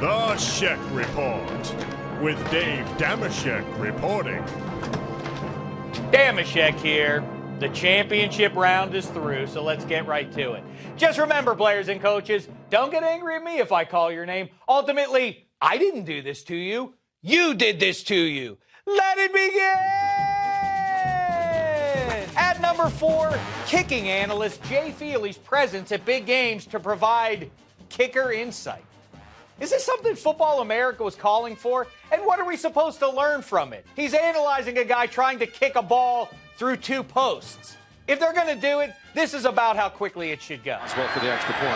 The Shek Report with Dave Dameshek reporting. Dameshek here. The championship round is through, so let's get right to it. Just remember, players and coaches, don't get angry at me if I call your name. Ultimately, I didn't do this to you. You did this to you. Let it begin! At number 4, kicking analyst Jay Feely's presence at big games to provide kicker insight. Is this something Football America was calling for? And what are we supposed to learn from it? He's analyzing a guy trying to kick a ball through 2 posts. If they're going to do it, this is about how quickly it should go. Well for the extra point.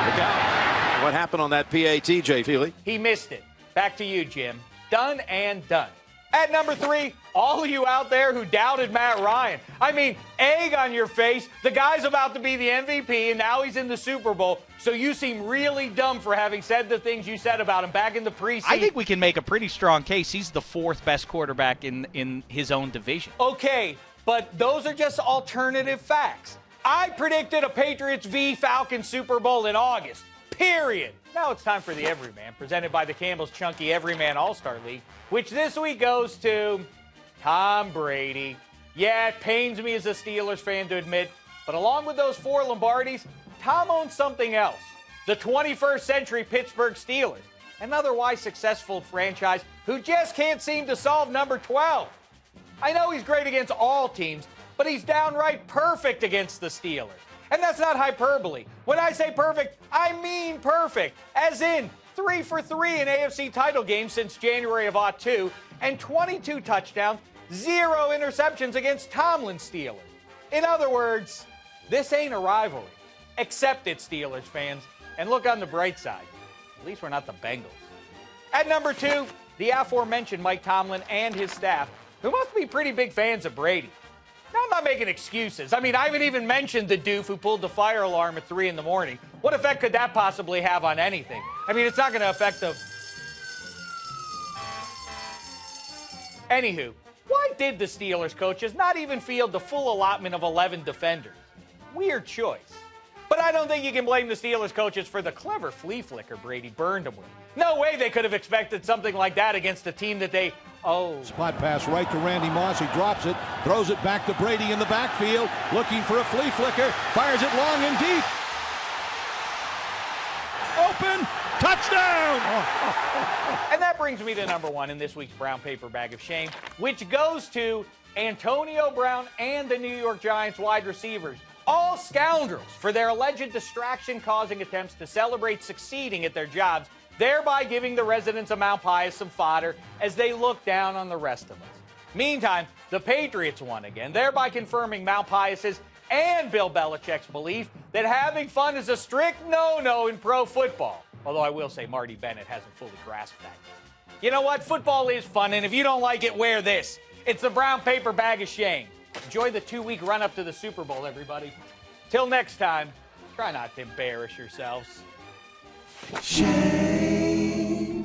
Look out. What happened on that PAT, Jay Feely? He missed it. Back to you, Jim. Done and done. At number 3, all of you out there who doubted Matt Ryan. I mean, egg on your face. The guy's about to be the MVP, and now he's in the Super Bowl. So you seem really dumb for having said the things you said about him back in the preseason. I think we can make a pretty strong case. He's the 4th best quarterback in his own division. Okay, but those are just alternative facts. I predicted a Patriots v. Falcons Super Bowl in August. Period. Now it's time for the Everyman, presented by the Campbell's Chunky Everyman All-Star League, which this week goes to Tom Brady. Yeah, it pains me as a Steelers fan to admit, but along with those 4 Lombardis, Tom owns something else. The 21st century Pittsburgh Steelers, an otherwise successful franchise who just can't seem to solve number 12. I know he's great against all teams, but he's downright perfect against the Steelers. And that's not hyperbole. When I say perfect, I mean perfect. As in 3 for 3 in AFC title games since January of '02, and 22 touchdowns, 0 interceptions against Tomlin Steelers. In other words, this ain't a rivalry. Accept it, Steelers fans, and look on the bright side. At least we're not the Bengals. At number 2, the aforementioned Mike Tomlin and his staff, who must be pretty big fans of Brady. Now, I'm not making excuses. I mean, I haven't even mentioned the doof who pulled the fire alarm at 3 in the morning. What effect could that possibly have on anything? I mean, it's not going to affect the... Anywho, why did the Steelers coaches not even field the full allotment of 11 defenders? Weird choice. But I don't think you can blame the Steelers coaches for the clever flea flicker Brady burned them with. No way they could have expected something like that against a team that they... Spot pass right to Randy Moss. He drops it, throws it back to Brady in the backfield, looking for a flea flicker, fires it long and deep. Open, touchdown! And that brings me to number 1 in this week's Brown Paper Bag of Shame, which goes to Antonio Brown and the New York Giants wide receivers, all scoundrels for their alleged distraction-causing attempts to celebrate succeeding at their jobs, thereby giving the residents of Mount Pius some fodder as they look down on the rest of us. Meantime, the Patriots won again, thereby confirming Mount Pius's and Bill Belichick's belief that having fun is a strict no-no in pro football. Although I will say Marty Bennett hasn't fully grasped that. You know what? Football is fun, and if you don't like it, wear this. It's the Brown Paper Bag of Shame. Enjoy the 2-week run-up to the Super Bowl, everybody. Till next time, try not to embarrass yourselves. Shame.